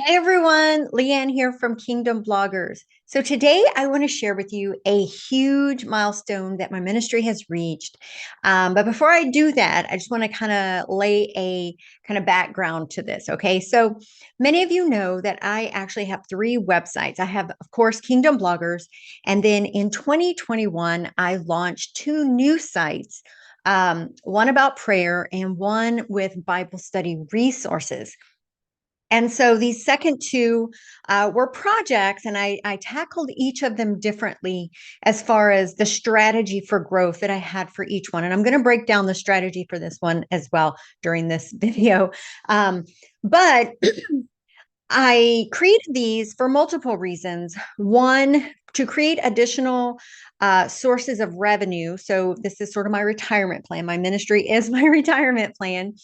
Hey everyone, Leanne here from Kingdom Bloggers. So today I want to share with you a huge milestone that my ministry has reached. But before I do that, I just want to kind of lay a kind of background to this. Okay. So many of you know that I actually have three websites. I have, of course, Kingdom Bloggers. And then in 2021, I launched two new sites. One about prayer and one with Bible study resources. And so these second two were projects, and I tackled each of them differently as far as the strategy for growth that I had for each one. And I'm going to break down the strategy for this one as well during this video. But I created these for multiple reasons. One, to create additional sources of revenue. So this is sort of my retirement plan. My ministry is my retirement plan.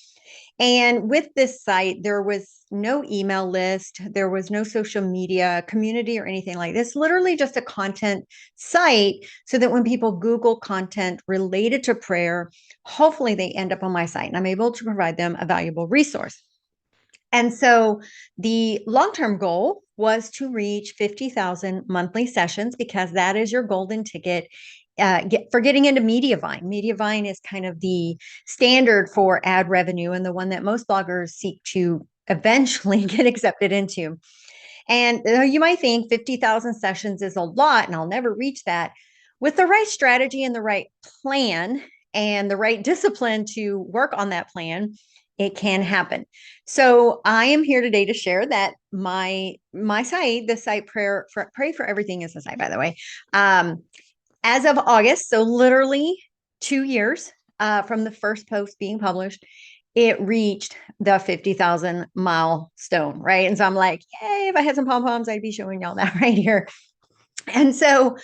And with this site, there was no email list, there was no social media community or anything like this, literally just a content site so that when people Google content related to prayer, hopefully they end up on my site and I'm able to provide them a valuable resource. And so the long term goal was to reach 50,000 monthly sessions because that is your golden ticket for getting into MediaVine. MediaVine is kind of the standard for ad revenue and the one that most bloggers seek to eventually get accepted into. And you might think 50,000 sessions is a lot and I'll never reach that. With the right strategy and the right plan and the right discipline to work on that plan, it can happen. So I am here today to share that my site, the site Pray for Everything is the site, by the way. As of August, so literally 2 years from the first post being published, it reached the 50,000 milestone, right? And so I'm like, yay, if I had some pom poms, I'd be showing y'all that right here. And so,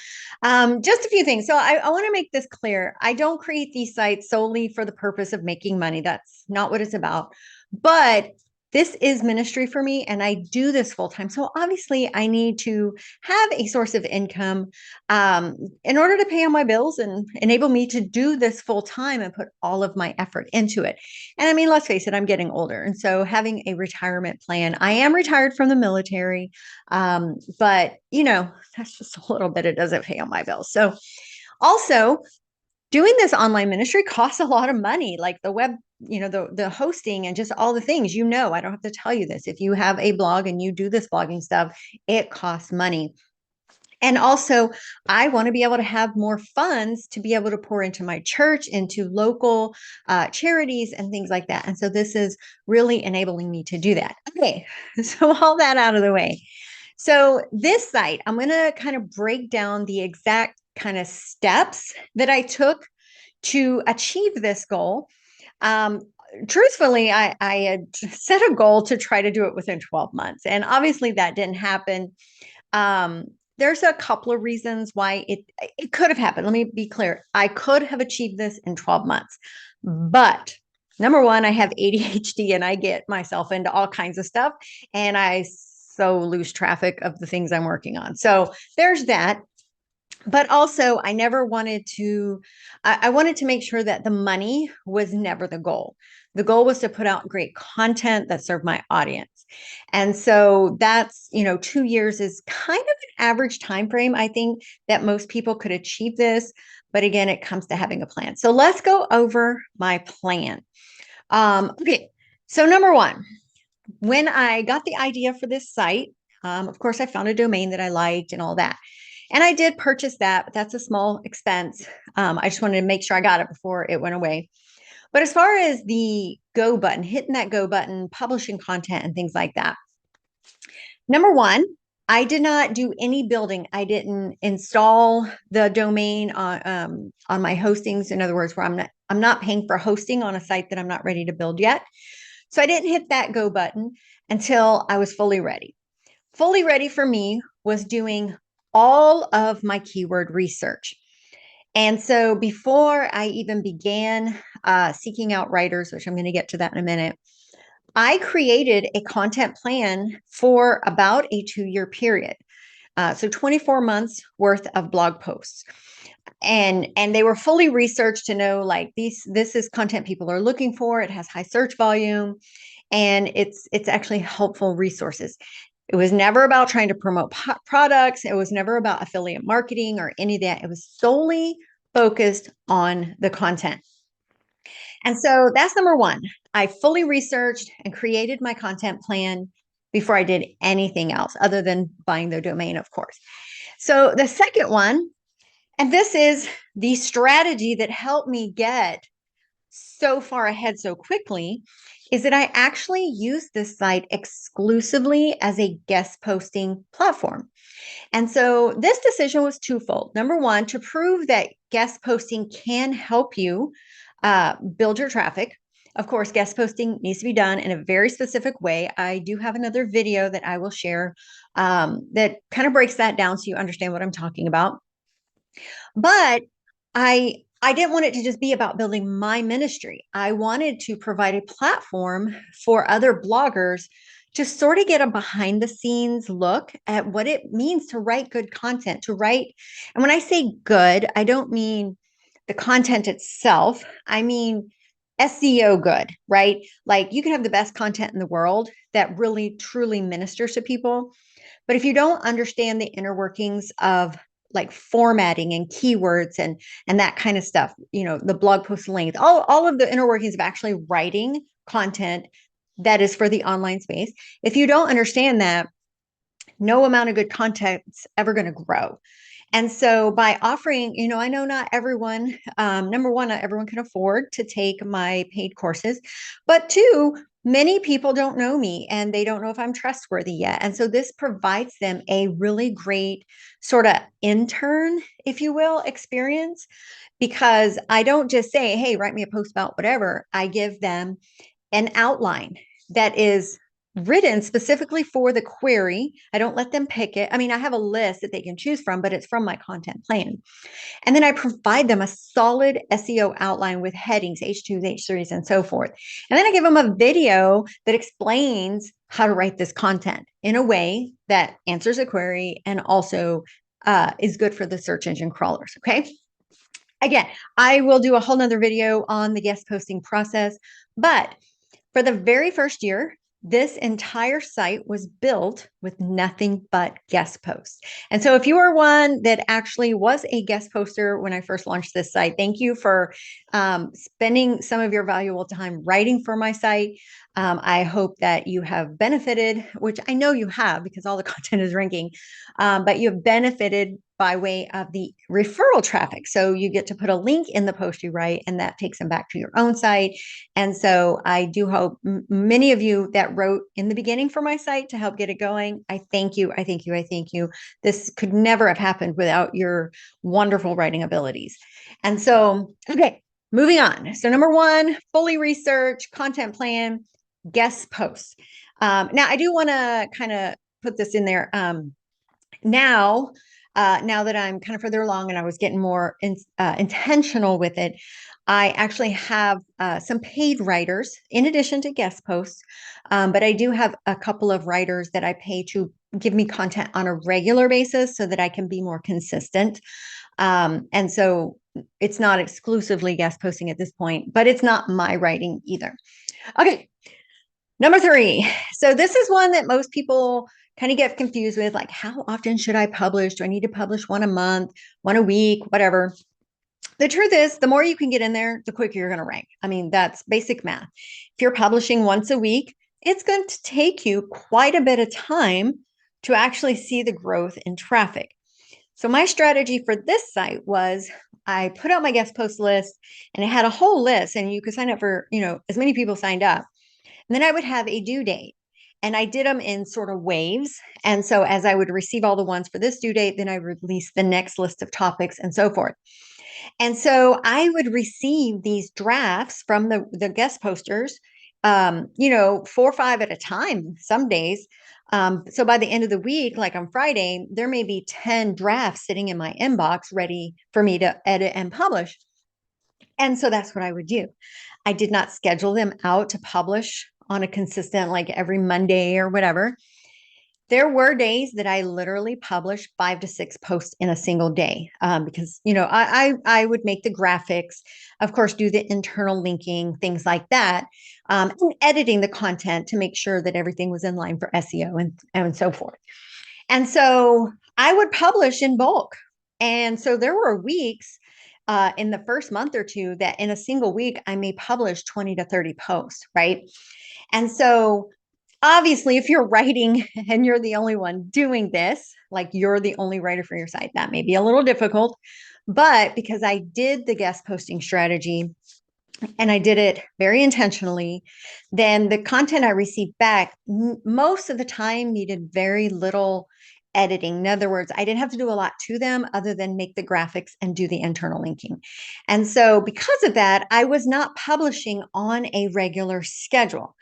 just a few things. So, I want to make this clear. I don't create these sites solely for the purpose of making money. That's not what it's about. But this is ministry for me, and I do this full time. So, obviously, I need to have a source of income in order to pay all my bills and enable me to do this full time and put all of my effort into it. And I mean, let's face it, I'm getting older. And so, having a retirement plan, I am retired from the military. But that's just a little bit. It doesn't pay all my bills. So also doing this online ministry costs a lot of money, like the web, the hosting and just all the things, I don't have to tell you this. If you have a blog and you do this blogging stuff, it costs money. And also, I want to be able to have more funds to be able to pour into my church, into local charities, and things like that. And so, this is really enabling me to do that. Okay, so all that out of the way. So, this site, I'm going to kind of break down the exact kind of steps that I took to achieve this goal. Um, Truthfully, I had set a goal to try to do it within 12 months. And obviously, that didn't happen. Um, there's a couple of reasons why it could have happened. Let me be clear. I could have achieved this in 12 months. But number one, I have ADHD and I get myself into all kinds of stuff and I so lose traffic of the things I'm working on. So there's that. But also, I never wanted to, I wanted to make sure that the money was never the goal. The goal was to put out great content that served my audience. And so that's, 2 years is kind of an average time frame. I think that most people could achieve this. But again, it comes to having a plan. So let's go over my plan. Okay. So number one, when I got the idea for this site, of course, I found a domain that I liked and all that. And I did purchase that, but that's a small expense. I just wanted to make sure I got it before it went away. But as far as the go button, hitting that go button, publishing content and things like that. Number one, I did not do any building. I didn't install the domain on my hostings. In other words, where I'm not paying for hosting on a site that I'm not ready to build yet. So I didn't hit that go button until I was fully ready. Fully ready for me was doing all of my keyword research. And so before I even began seeking out writers, which I'm going to get to that in a minute, I created a content plan for about a 2-year period. So 24 months worth of blog posts. And they were fully researched to know like this is content people are looking for. It has high search volume and it's actually helpful resources. It was never about trying to promote products. It was never about affiliate marketing or any of that. It was solely focused on the content. And so that's number one. I fully researched and created my content plan before I did anything else other than buying the domain, of course. So the second one, and this is the strategy that helped me get so far ahead so quickly, is that I actually use this site exclusively as a guest posting platform. And so this decision was twofold. Number one, to prove that guest posting can help you build your traffic. Of course, guest posting needs to be done in a very specific way. I do have another video that I will share that kind of breaks that down so you understand what I'm talking about. But I didn't want it to just be about building my ministry. I wanted to provide a platform for other bloggers to sort of get a behind the scenes look at what it means to write good content, to write. And when I say good, I don't mean the content itself. I mean SEO good, right? Like you can have the best content in the world that really truly ministers to people. But if you don't understand the inner workings of like formatting and keywords and that kind of stuff, the blog post length, all of the inner workings of actually writing content that is for the online space. If you don't understand that, no amount of good content's ever going to grow. And so by offering, I know not everyone, number one, not everyone can afford to take my paid courses, but two, many people don't know me and they don't know if I'm trustworthy yet. And so this provides them a really great sort of intern, if you will, experience, because I don't just say, hey, write me a post about whatever. I give them an outline that is written specifically for the query. I don't let them pick it. I mean, I have a list that they can choose from, but it's from my content plan. And then I provide them a solid SEO outline with headings, H2s, H3s, and so forth. And then I give them a video that explains how to write this content in a way that answers a query and also is good for the search engine crawlers. Okay. Again, I will do a whole nother video on the guest posting process, but for the very first year, this entire site was built with nothing but guest posts. And so if you are one that actually was a guest poster when I first launched this site, thank you for spending some of your valuable time writing for my site. I hope that you have benefited, which I know you have because all the content is ranking, but you've benefited by way of the referral traffic. So you get to put a link in the post you write, and that takes them back to your own site. And so I do hope many of you that wrote in the beginning for my site to help get it going, I thank you. I thank you. I thank you. This could never have happened without your wonderful writing abilities. And so, okay, moving on. So number one, fully research, content plan, guest posts. Now I do want to kind of put this in there. Now that I'm kind of further along and I was getting more intentional with it, I actually have some paid writers in addition to guest posts, but I do have a couple of writers that I pay to give me content on a regular basis so that I can be more consistent. And so it's not exclusively guest posting at this point, but it's not my writing either. Okay, number three. So this is one that most people kind of get confused with, like, how often should I publish? Do I need to publish one a month, one a week, whatever? The truth is, the more you can get in there, the quicker you're going to rank. I mean, that's basic math. If you're publishing once a week, it's going to take you quite a bit of time to actually see the growth in traffic. So my strategy for this site was I put out my guest post list and it had a whole list and you could sign up for, as many people signed up. And then I would have a due date. And I did them in sort of waves. And so as I would receive all the ones for this due date, then I release the next list of topics and so forth. And so I would receive these drafts from the guest posters, 4 or 5 at a time, some days. So by the end of the week, like on Friday, there may be 10 drafts sitting in my inbox ready for me to edit and publish. And so that's what I would do. I did not schedule them out to publish on a consistent, like every Monday or whatever. There were days that I literally published 5 to 6 posts in a single day, because I would make the graphics, of course, do the internal linking, things like that, and editing the content to make sure that everything was in line for SEO and so forth. And so I would publish in bulk. And so there were weeks in the first month or two that in a single week, I may publish 20 to 30 posts, right? And so obviously, if you're writing and you're the only one doing this, like you're the only writer for your site, that may be a little difficult. But because I did the guest posting strategy and I did it very intentionally, then the content I received back most of the time needed very little editing. In other words, I didn't have to do a lot to them other than make the graphics and do the internal linking. And so, because of that, I was not publishing on a regular schedule.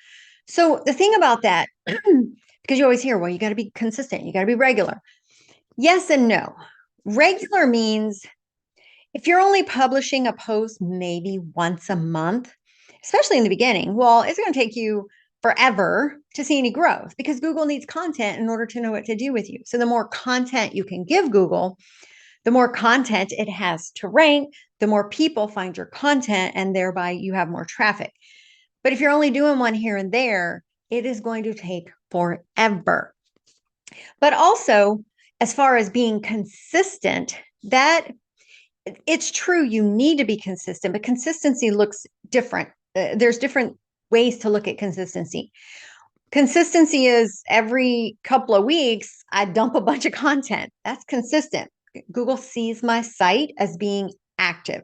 So, the thing about that, because you always hear, well, you got to be consistent, you got to be regular. Yes and no. Regular means if you're only publishing a post maybe once a month, especially in the beginning, well, it's going to take you forever to see any growth because Google needs content in order to know what to do with you. So the more content you can give Google, the more content it has to rank, the more people find your content, and thereby you have more traffic. But if you're only doing one here and there, it is going to take forever. But also, as far as being consistent, that it's true you need to be consistent, but consistency looks different. There's different ways to look at consistency. Consistency is every couple of weeks I dump a bunch of content. That's consistent. Google sees my site as being active.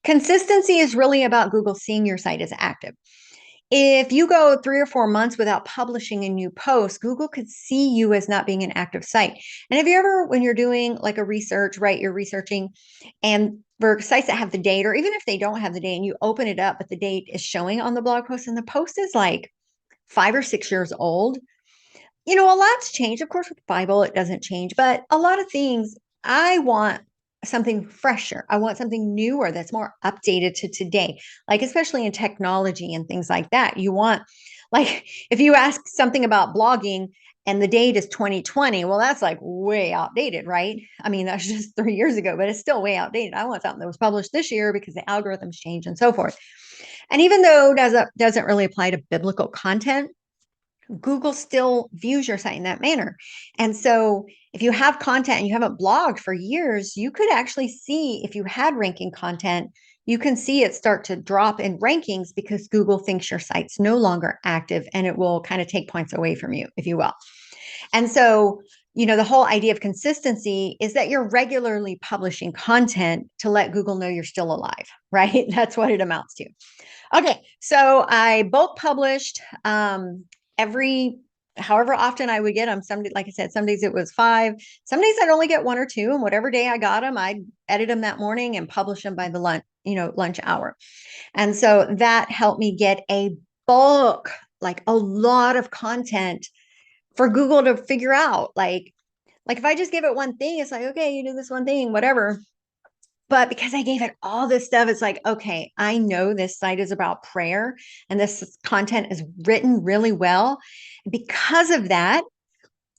Consistency is really about Google seeing your site as active. If you go 3 or 4 months without publishing a new post, Google could see you as not being an active site. And have you ever, when you're doing like a research, right, you're researching and for sites that have the date, or even if they don't have the date and you open it up, but the date is showing on the blog post and the post is like 5 or 6 years old, a lot's changed. Of course, with the Bible, it doesn't change, but a lot of things, I want something fresher. I want something newer that's more updated to today, like especially in technology and things like that. You want, like, if you ask something about blogging and the date is 2020, well, that's like way outdated, right? I mean, that's just 3 years ago, but it's still way outdated. I want something that was published this year because the algorithms change and so forth. And even though it doesn't really apply to biblical content, Google still views your site in that manner. And so if you have content and you haven't blogged for years, you could actually see if you had ranking content, you can see it start to drop in rankings because Google thinks your site's no longer active and it will kind of take points away from you, if you will. And so, the whole idea of consistency is that you're regularly publishing content to let Google know you're still alive, right? That's what it amounts to. Okay, so I bulk published every however often I would get them. Some, like I said, some days it was 5. Some days I'd only get 1 or 2, and whatever day I got them, I'd edit them that morning and publish them by the lunch hour. And so that helped me get a bulk, like a lot of content for Google to figure out. Like if I just give it one thing, it's like, okay, you do this one thing, whatever. But because I gave it all this stuff, it's like, okay, I know this site is about prayer and this content is written really well. Because of that,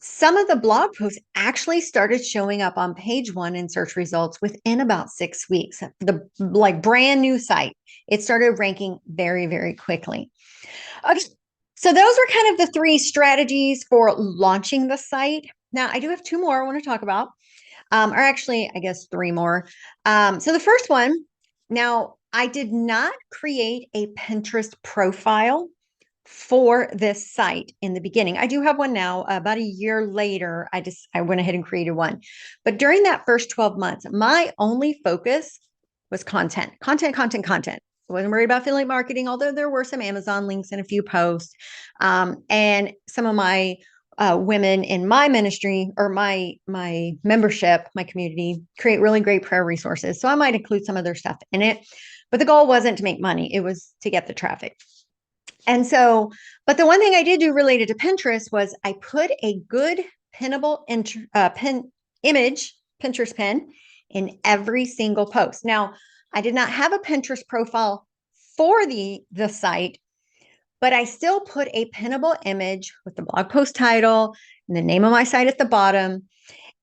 some of the blog posts actually started showing up on page 1 in search results within about 6 weeks. The like brand new site, it started ranking very, very quickly. Okay, so those were kind of the 3 strategies for launching the site. Now, I do have 2 more I want to talk about. Or actually, I guess 3 more. So the first one, now I did not create a Pinterest profile for this site in the beginning. I do have one now. About a year later, I went ahead and created one. But during that first 12 months, my only focus was content. I wasn't worried about affiliate marketing, although there were some Amazon links and a few posts. And some of my women in my ministry or my membership, my community, create really great prayer resources. So I might include some of their stuff in it. But the goal wasn't to make money. It was to get the traffic. And so, but the one thing I did do related to Pinterest was I put a good pinnable image, Pinterest pin, in every single post. Now, I did not have a Pinterest profile for the site, but I still put a pinnable image with the blog post title and the name of my site at the bottom.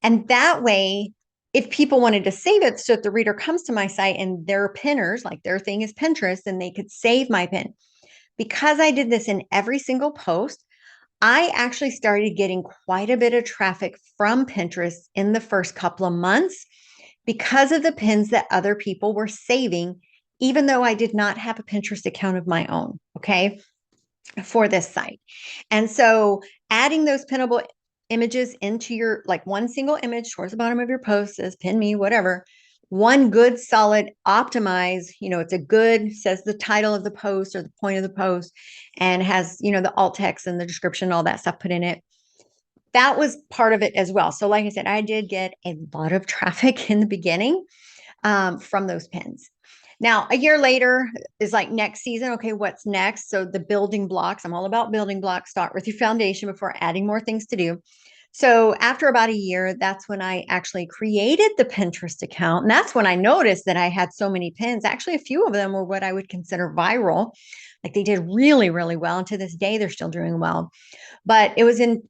And that way, if people wanted to save it, so if the reader comes to my site and their pinners, like their thing is Pinterest, then they could save my pin. Because I did this in every single post, I actually started getting quite a bit of traffic from Pinterest in the first couple of months because of the pins that other people were saving, even though I did not have a Pinterest account of my own, okay, for this site. And so adding those pinnable images into your, like one single image towards the bottom of your post says pin me, whatever. One good, solid, optimize, it's a good, says the title of the post or the point of the post and has, the alt text and the description, all that stuff put in it. That was part of it as well. So like I said, I did get a lot of traffic in the beginning from those pins. Now, a year later is like next season. Okay, what's next? So the building blocks, I'm all about building blocks. Start with your foundation before adding more things to do. So after about a year, that's when I actually created the Pinterest account. And that's when I noticed that I had so many pins. Actually, a few of them were what I would consider viral. Like they did really, really well. And to this day, they're still doing well. But it was into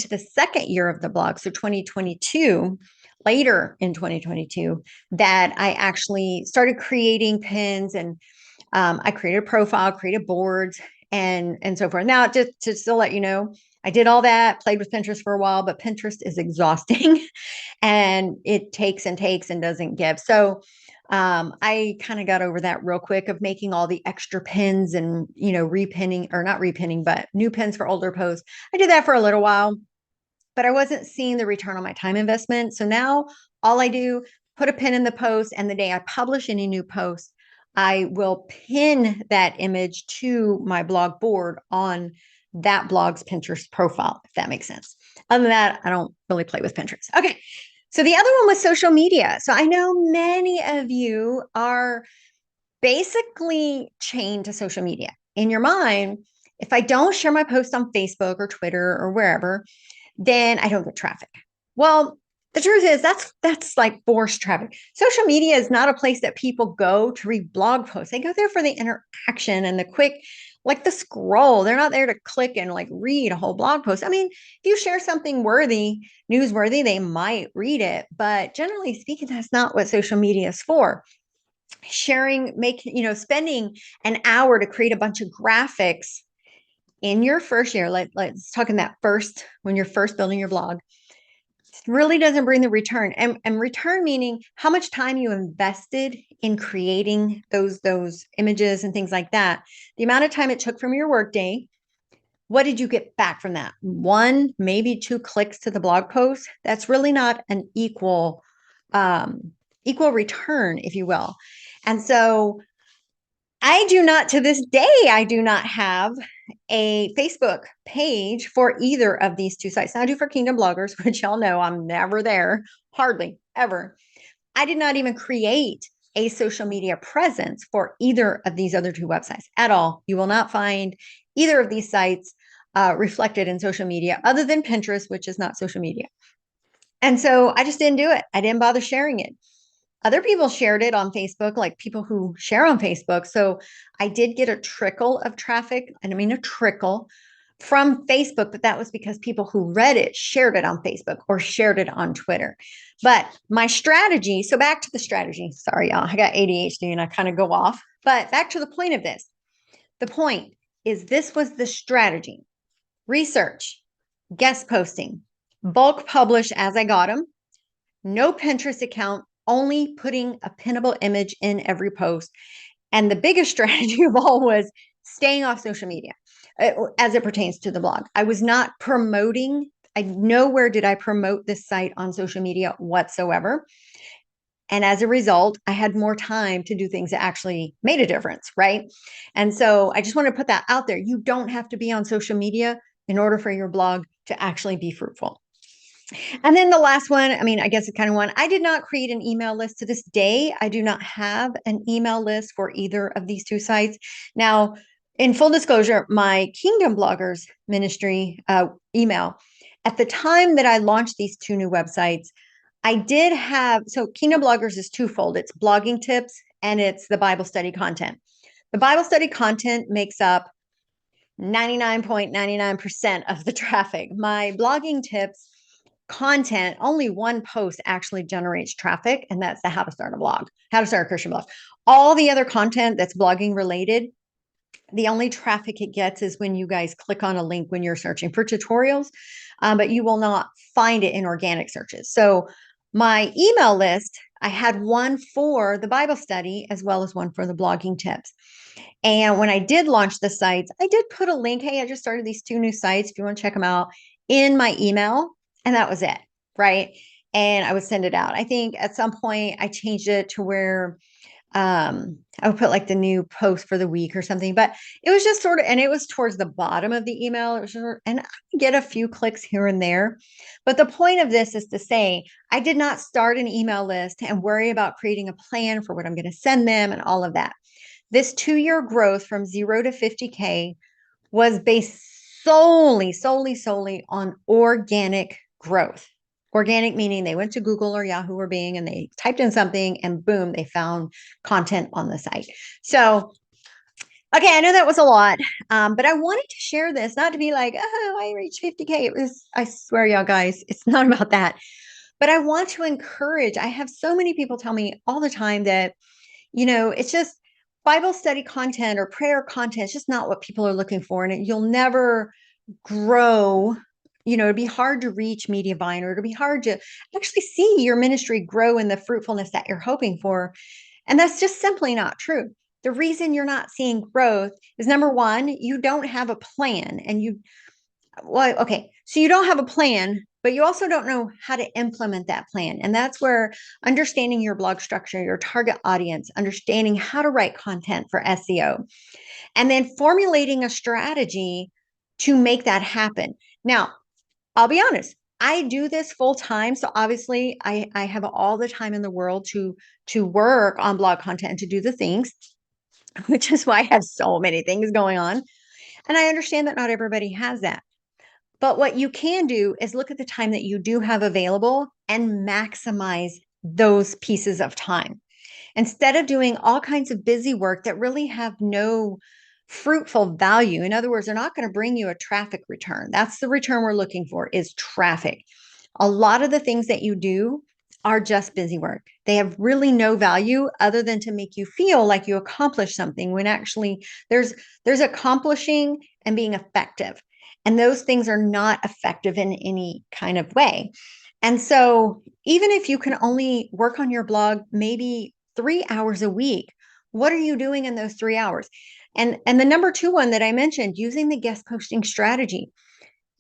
the second year of the blog, so 2022, later in 2022, that I actually started creating pins, and I created a profile, created boards, and so forth. Now, just to still let you know, I did all that, played with Pinterest for a while, but Pinterest is exhausting and it takes and takes and doesn't give. So I kind of got over that real quick of making all the extra pins and, repinning, or not repinning, but new pins for older posts. I did that for a little while, but I wasn't seeing the return on my time investment. So now all I do, put a pin in the post, and the day I publish any new post, I will pin that image to my blog board on that blog's Pinterest profile, if that makes sense. Other than that, I don't really play with Pinterest. Okay. So the other one was social media. So I know many of you are basically chained to social media. In your mind, if I don't share my post on Facebook or Twitter or wherever, then I don't get traffic. Well, the truth is that's like forced traffic. Social media is not a place that people go to read blog posts. They go there for the interaction and the quick, like the scroll. They're not there to click and like read a whole blog post. I mean, if you share something newsworthy, they might read it. But generally speaking, that's not what social media is for. Spending an hour to create a bunch of graphics in your first year, let's talk in that first, when you're first building your blog, really doesn't bring the return. And return meaning how much time you invested in creating those images and things like that. The amount of time it took from your workday. What did you get back from that? One, maybe two clicks to the blog post. That's really not an equal return, if you will. And so to this day, I do not have a Facebook page for either of these two sites. Now I do for Kingdom Bloggers, which y'all know I'm never there, hardly ever. I did not even create a social media presence for either of these other two websites at all. You will not find either of these sites reflected in social media other than Pinterest, which is not social media. And so I just didn't do it. I didn't bother sharing it. Other people shared it on Facebook, like people who share on Facebook. So I did get a trickle of traffic, and I mean a trickle from Facebook, but that was because people who read it shared it on Facebook or shared it on Twitter. But my strategy, so back to the strategy. Sorry, y'all, I got ADHD and I kind of go off. But back to the point of this. The point is this was the strategy. Research, guest posting, bulk publish as I got them, no Pinterest account, only putting a pinnable image in every post. And the biggest strategy of all was staying off social media as it pertains to the blog. I was not promoting. Nowhere did I promote this site on social media whatsoever. And as a result, I had more time to do things that actually made a difference, right? And so I just want to put that out there. You don't have to be on social media in order for your blog to actually be fruitful. And then the last one, I mean, I guess it's kind of one. I did not create an email list to this day. I do not have an email list for either of these two sites. Now, in full disclosure, my Kingdom Bloggers ministry email, at the time that I launched these two new websites, I did have, so Kingdom Bloggers is twofold. It's blogging tips and it's the Bible study content. The Bible study content makes up 99.99% of the traffic. My blogging tips content, only one post actually generates traffic, and that's the how to start a blog, how to start a Christian blog. All the other content that's blogging related, the only traffic it gets is when you guys click on a link when you're searching for tutorials, but you will not find it in organic searches. So my email list, I had one for the Bible study as well as one for the blogging tips. And when I did launch the sites, I did put a link. Hey, I just started these 2 new sites if you want to check them out in my email. And that was it. Right. And I would send it out. I think at some point I changed it to where I would put like the new post for the week or something, but it was just sort of, and it was towards the bottom of the email. It was and I get a few clicks here and there. But the point of this is to say, I did not start an email list and worry about creating a plan for what I'm going to send them and all of that. This 2-year growth from 0 to 50K was based solely on organic growth. Organic meaning they went to Google or Yahoo or Bing and they typed in something and boom, they found content on the site. So, okay, I know that was a lot, but I wanted to share this, not to be like, oh, I reached 50K. It was, I swear, y'all guys, it's not about that. But I want to encourage, I have so many people tell me all the time that, it's just Bible study content or prayer content. It's just not what people are looking for. And you'll never grow. It'd be hard to reach MediaVine, or it'd be hard to actually see your ministry grow in the fruitfulness that you're hoping for. And that's just simply not true. The reason you're not seeing growth is, number one, you don't have a plan. So you don't have a plan, but you also don't know how to implement that plan. And that's where understanding your blog structure, your target audience, understanding how to write content for SEO, and then formulating a strategy to make that happen. Now, I'll be honest, I do this full time. So obviously I have all the time in the world to work on blog content and to do the things, which is why I have so many things going on. And I understand that not everybody has that. But what you can do is look at the time that you do have available and maximize those pieces of time. Instead of doing all kinds of busy work that really have no fruitful value. In other words, they're not going to bring you a traffic return. That's the return we're looking for, is traffic. A lot of the things that you do are just busy work. They have really no value other than to make you feel like you accomplished something, when actually there's accomplishing and being effective. And those things are not effective in any kind of way. And so even if you can only work on your blog maybe 3 hours a week, what are you doing in those 3 hours? And the number 2 one that I mentioned, using the guest posting strategy.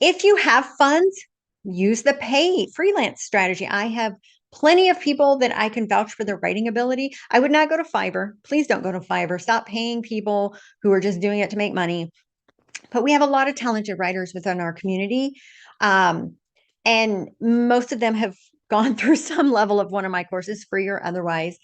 If you have funds, use the pay freelance strategy. I have plenty of people that I can vouch for their writing ability. I would not go to Fiverr. Please don't go to Fiverr. Stop paying people who are just doing it to make money. But we have a lot of talented writers within our community. And most of them have gone through some level of one of my courses, free or otherwise,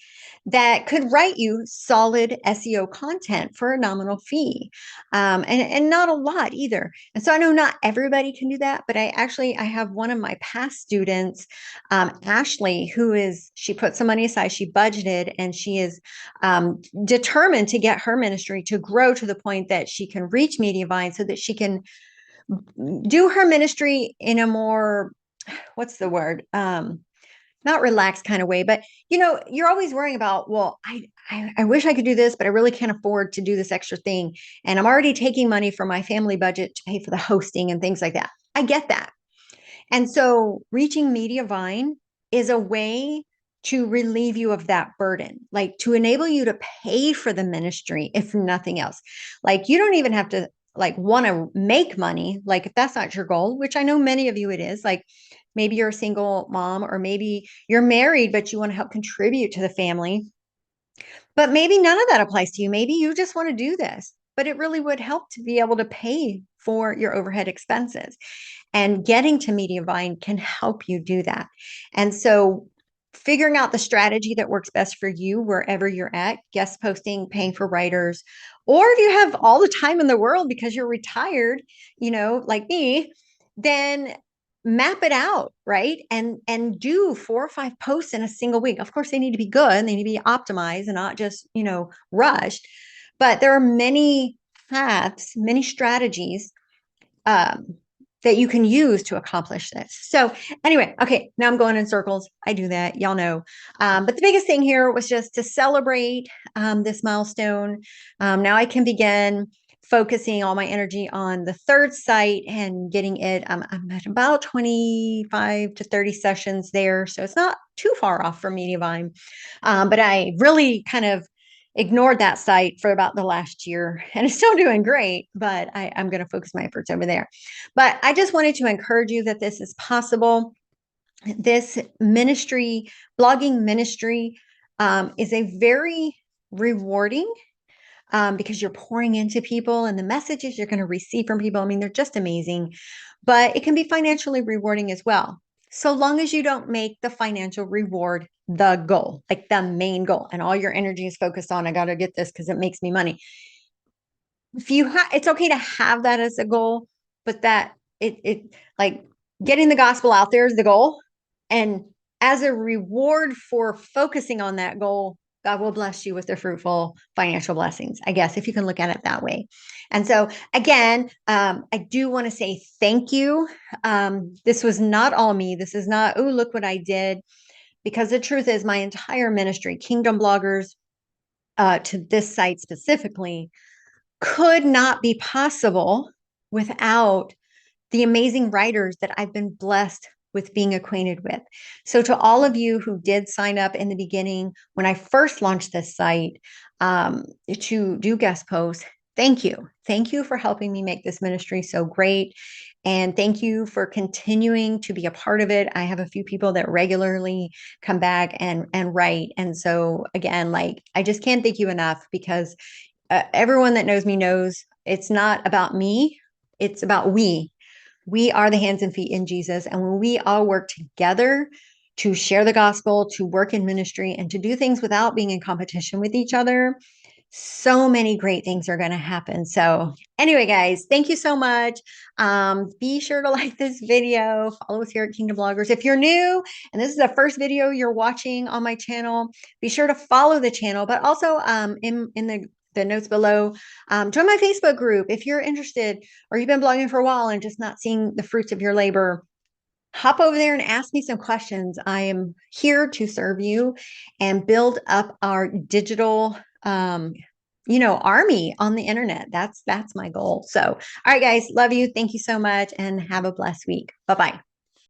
that could write you solid SEO content for a nominal fee, and not a lot either. And so I know not everybody can do that, but I have one of my past students, Ashley, she put some money aside, she budgeted, and she is determined to get her ministry to grow to the point that she can reach MediaVine so that she can do her ministry in a more, what's the word? Not relaxed kind of way, but you're always worrying about, well, I wish I could do this, but I really can't afford to do this extra thing. And I'm already taking money from my family budget to pay for the hosting and things like that. I get that. And so reaching MediaVine is a way to relieve you of that burden, like to enable you to pay for the ministry, if nothing else. Like you don't even have to want to make money. Like if that's not your goal, which I know many of you it is, like maybe you're a single mom, or maybe you're married, but you want to help contribute to the family. But maybe none of that applies to you. Maybe you just want to do this, but it really would help to be able to pay for your overhead expenses. And getting to MediaVine can help you do that. And so figuring out the strategy that works best for you wherever you're at, guest posting, paying for writers, or if you have all the time in the world because you're retired, like me, then map it out, right? And do 4 or 5 posts in a single week. Of course, they need to be good. They need to be optimized and not just, rushed. But there are many paths, many strategies um, that you can use to accomplish this. So anyway, okay, now I'm going in circles. I do that, y'all know. But the biggest thing here was just to celebrate this milestone. Now I can begin focusing all my energy on the third site and getting it. I'm at about 25 to 30 sessions there. So it's not too far off from MediaVine. But I really kind of ignored that site for about the last year and it's still doing great, but I'm going to focus my efforts over there. But I just wanted to encourage you that this is possible. This ministry, blogging ministry, is a very rewarding because you're pouring into people and the messages you're going to receive from people. I mean, they're just amazing, but it can be financially rewarding as well. So long as you don't make the financial reward the goal, like the main goal, and all your energy is focused on, I got to get this because it makes me money. If you have, it's okay to have that as a goal, but that it like getting the gospel out there is the goal. And as a reward for focusing on that goal, God will bless you with the fruitful financial blessings, I guess, if you can look at it that way. And so, again, I do want to say thank you. This was not all me. This is not, oh, look what I did. Because the truth is, my entire ministry, Kingdom Bloggers, to this site specifically, could not be possible without the amazing writers that I've been blessed with being acquainted with. So to all of you who did sign up in the beginning, when I first launched this site to do guest posts, thank you. Thank you for helping me make this ministry so great. And thank you for continuing to be a part of it. I have a few people that regularly come back and write. And so again, like I just can't thank you enough because everyone that knows me knows it's not about me. It's about we. We are the hands and feet in Jesus. And when we all work together to share the gospel, to work in ministry, and to do things without being in competition with each other, so many great things are going to happen. So anyway, guys, thank you so much. Be sure to like this video, follow us here at Kingdom Bloggers. If you're new and this is the first video you're watching on my channel, be sure to follow the channel, but also in the notes below, join my Facebook group if you're interested or you've been blogging for a while and just not seeing the fruits of your labor. Hop over there and ask me some questions. I am here to serve you and build up our digital army on the internet. That's my goal. So, all right, guys, love you. Thank you so much and have a blessed week. Bye-bye.